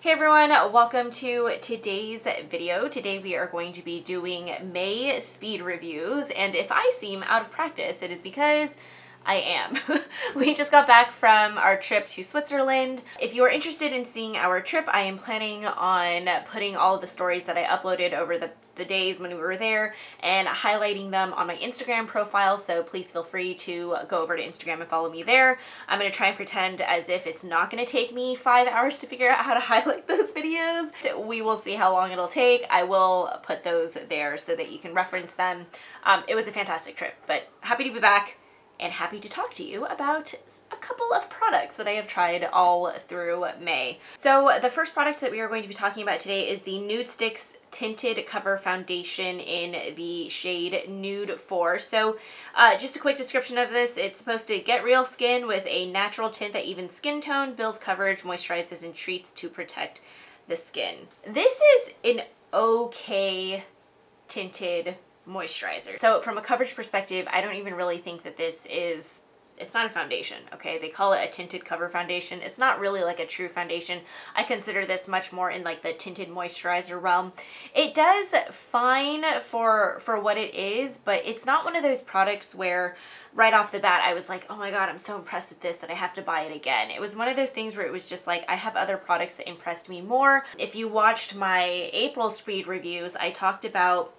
Hey everyone, welcome to today's video. Today we are going to be doing May speed reviews, and if I seem out of practice, it is because I am. We just got back from our trip to Switzerland. If you are interested in seeing our trip, I am planning on putting all of the stories that I uploaded over the days when we were there and highlighting them on my Instagram profile, so please feel free to go over to Instagram and follow me there. I'm going to try and pretend as if it's not going to take me 5 hours to figure out how to highlight those videos. We will see how long it'll take. I will put those there so that you can reference them. It was a fantastic trip, but happy to be back and happy to talk to you about a couple of products that I have tried all through May. So the first product that we are going to be talking about today is the NudeStix Tinted Cover Foundation in the shade Nude 4. So just a quick description of this. It's supposed to get real skin with a natural tint that evens skin tone, builds coverage, moisturizes, and treats to protect the skin. This is an okay tinted moisturizer. So from a coverage perspective, I don't even really think that it's not a foundation, okay? They call it a tinted cover foundation. It's not really like a true foundation. I consider this much more in like the tinted moisturizer realm. It does fine for what it is, but it's not one of those products where right off the bat I was like, oh my god, I'm so impressed with this that I have to buy it again. It was one of those things where it was just like, I have other products that impressed me more. If you watched my April speed reviews, I talked about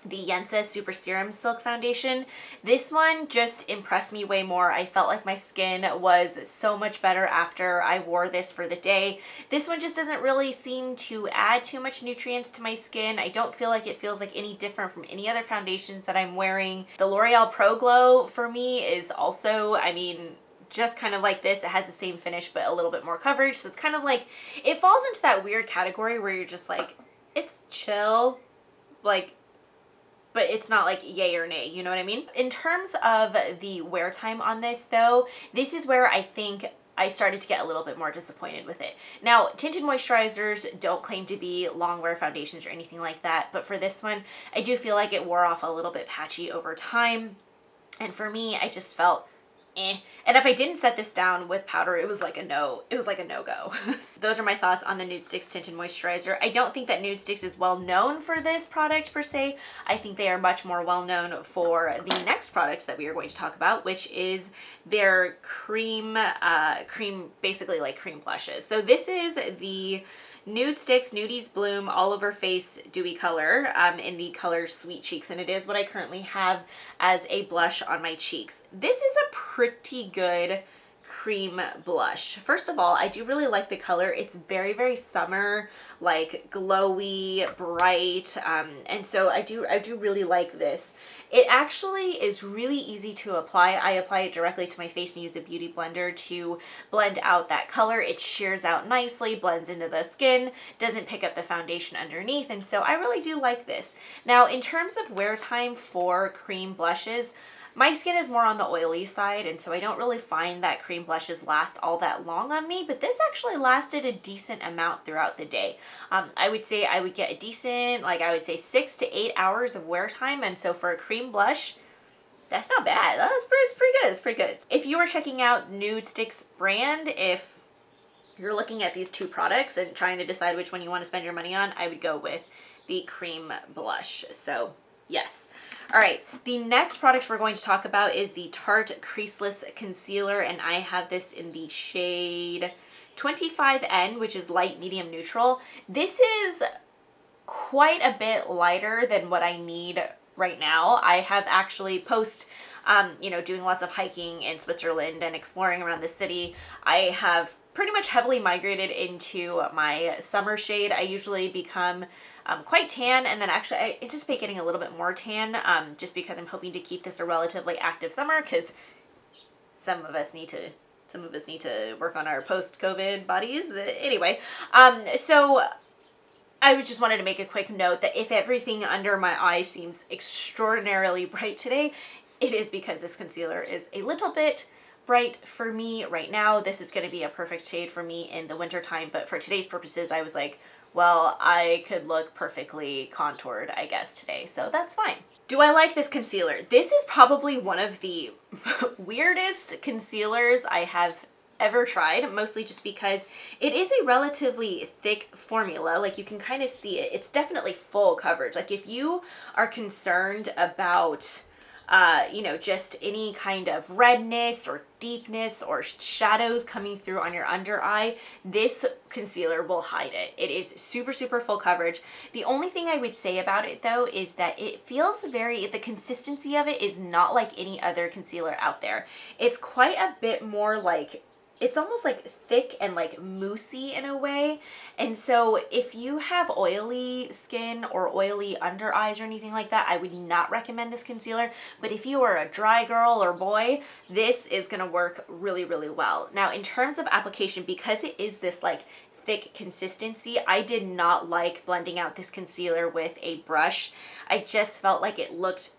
the Yensa Super Serum Silk Foundation. This one just impressed me way more. I felt like my skin was so much better after I wore this for the day. This one just doesn't really seem to add too much nutrients to my skin. I don't feel like it feels like any different from any other foundations that I'm wearing. The L'Oreal Pro Glow for me is also, I mean, just kind of like this. It has the same finish but a little bit more coverage. So it's kind of like, it falls into that weird category where you're just like, it's chill, like, but it's not like yay or nay, you know what I mean? In terms of the wear time on this though, this is where I think I started to get a little bit more disappointed with it. Now, tinted moisturizers don't claim to be long wear foundations or anything like that, but for this one, I do feel like it wore off a little bit patchy over time. And for me, I just felt eh. And if I didn't set this down with powder, it was like a no-go. Those are my thoughts on the NudeStix Tinted Moisturizer. I don't think that NudeStix is well known for this product per se. I think they are much more well known for the next products that we are going to talk about, which is their cream, basically like cream blushes. So this is the NudeStix Nudies Bloom All Over Face Dewy Color in the color Sweet Cheeks, and it is what I currently have as a blush on my cheeks. This is a pretty good cream blush. First of all, I do really like the color. It's very, very summer, like glowy, bright, and so I do really like this. It actually is really easy to apply. I apply it directly to my face and use a beauty blender to blend out that color. It shears out nicely, blends into the skin, doesn't pick up the foundation underneath, and so I really do like this. Now, in terms of wear time for cream blushes, my skin is more on the oily side, and so I don't really find that cream blushes last all that long on me, but this actually lasted a decent amount throughout the day. I would say I would get a decent, like I would say 6 to 8 hours of wear time, and so for a cream blush, that's not bad. That's pretty good. It's pretty good. If you are checking out NudeStix brand, if you're looking at these two products and trying to decide which one you want to spend your money on, I would go with the cream blush. So yes. All right, the next product we're going to talk about is the Tarte Creaseless Concealer, and I have this in the shade 25N, which is light, medium, neutral. This is quite a bit lighter than what I need right now. I have actually you know, doing lots of hiking in Switzerland and exploring around the city, I have pretty much heavily migrated into my summer shade. I usually become quite tan, and then actually I anticipate getting a little bit more tan just because I'm hoping to keep this a relatively active summer, because some of us need to work on our post-COVID bodies. Anyway, so I just wanted to make a quick note that if everything under my eye seems extraordinarily bright today, it is because this concealer is a little bit bright for me right now. This is going to be a perfect shade for me in the winter time, but for today's purposes, I was like, well, I could look perfectly contoured, I guess, today, so that's fine. Do I like this concealer? This is probably one of the weirdest concealers I have ever tried, mostly just because it is a relatively thick formula. Like, you can kind of see it. It's definitely full coverage. Like, if you are concerned about you know, just any kind of redness or deepness or shadows coming through on your under eye, this concealer will hide it. It is super, super full coverage. The only thing I would say about it though is that it feels the consistency of it is not like any other concealer out there. It's quite a bit more like, it's almost like thick and like moussey in a way. And so if you have oily skin or oily under eyes or anything like that, I would not recommend this concealer. But if you are a dry girl or boy, this is gonna work really, really well. Now, in terms of application, because it is this like thick consistency, I did not like blending out this concealer with a brush. I just felt like it looked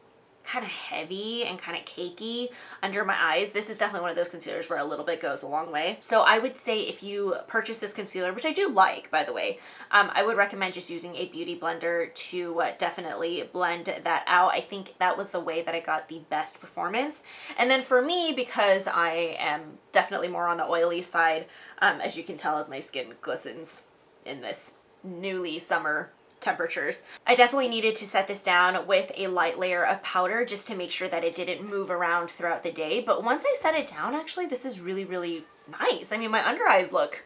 kind of heavy and kind of cakey under my eyes. This is definitely one of those concealers where a little bit goes a long way. So I would say if you purchase this concealer, which I do like, by the way, I would recommend just using a beauty blender to definitely blend that out. I think that was the way that I got the best performance. And then for me, because I am definitely more on the oily side, as you can tell as my skin glistens in this newly summer temperatures, I definitely needed to set this down with a light layer of powder just to make sure that it didn't move around throughout the day. But once I set it down, actually, this is really, really nice. I mean, my under eyes looks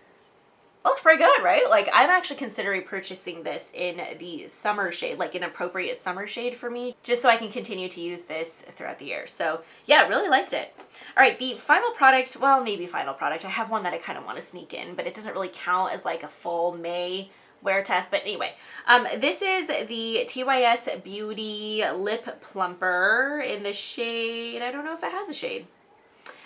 pretty good, right? Like, I'm actually considering purchasing this in the summer shade, like an appropriate summer shade for me, just so I can continue to use this throughout the year. So yeah, really liked it. All right, the final product, well, maybe final product. I have one that I kind of want to sneak in, but it doesn't really count as like a full May wear test. But anyway, this is the TYS Beauty Lip Plumper in the shade, I don't know if it has a shade.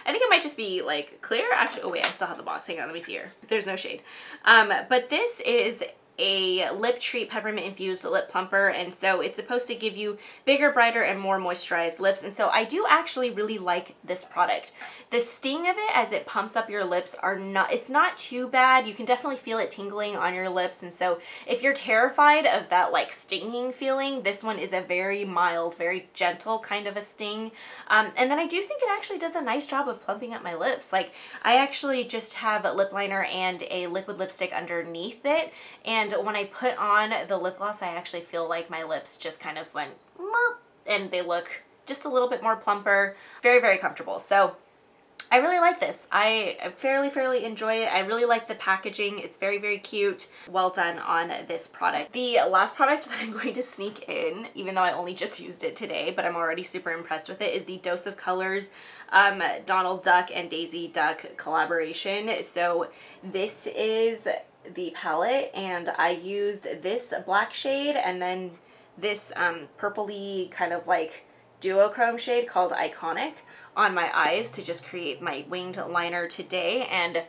I think it might just be like clear. Actually, oh wait, I still have the box. Hang on, let me see here. There's no shade. But this is a lip treat peppermint infused lip plumper, and so it's supposed to give you bigger, brighter, and more moisturized lips. And so I do actually really like this product. The sting of it as it pumps up your lips it's not too bad. You can definitely feel it tingling on your lips, and so if you're terrified of that like stinging feeling, this one is a very mild, very gentle kind of a sting. And then I do think it actually does a nice job of plumping up my lips. Like, I actually just have a lip liner and a liquid lipstick underneath it, and when I put on the lip gloss, I actually feel like my lips just kind of went merp, and they look just a little bit more plumper. Very, very comfortable. So I really like this. I fairly enjoy it. I really like the packaging. It's very, very cute. Well done on this product. The last product that I'm going to sneak in, even though I only just used it today, but I'm already super impressed with it, is the Dose of Colors Donald Duck and Daisy Duck collaboration. So this is the palette, and I used this black shade and then this purpley kind of like duochrome shade called Iconic on my eyes to just create my winged liner today, and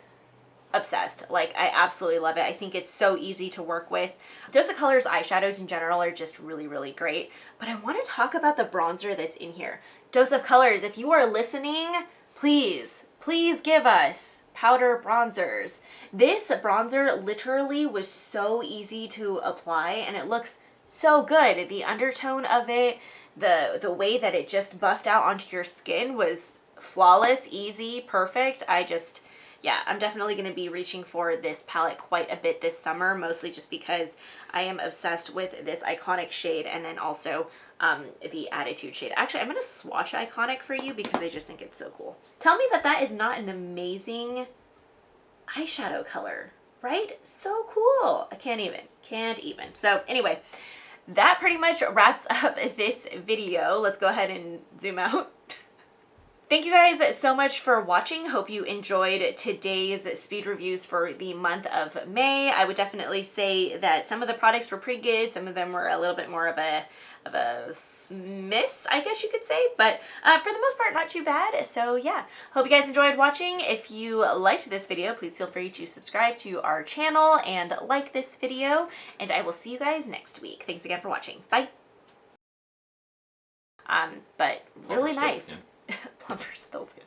obsessed. Like, I absolutely love it. I think it's so easy to work with. Dose of Colors eyeshadows in general are just really, really great, but I want to talk about the bronzer that's in here. Dose of Colors, if you are listening, please give us powder bronzers. This bronzer literally was so easy to apply, and it looks so good. The undertone of it, the way that it just buffed out onto your skin was flawless, easy, perfect. Yeah, I'm definitely going to be reaching for this palette quite a bit this summer, mostly just because I am obsessed with this Iconic shade, and then also the Attitude shade. Actually, I'm going to swatch Iconic for you because I just think it's so cool. Tell me that that is not an amazing eyeshadow color, right? So cool. I can't even. So anyway, that pretty much wraps up this video. Let's go ahead and zoom out. Thank you guys so much for watching. Hope you enjoyed today's speed reviews for the month of May. I would definitely say that some of the products were pretty good. Some of them were a little bit more of a miss, I guess you could say, but for the most part, not too bad. So yeah, hope you guys enjoyed watching. If you liked this video, please feel free to subscribe to our channel and like this video, and I will see you guys next week. Thanks again for watching. Bye. But really nice. Plumper's still good.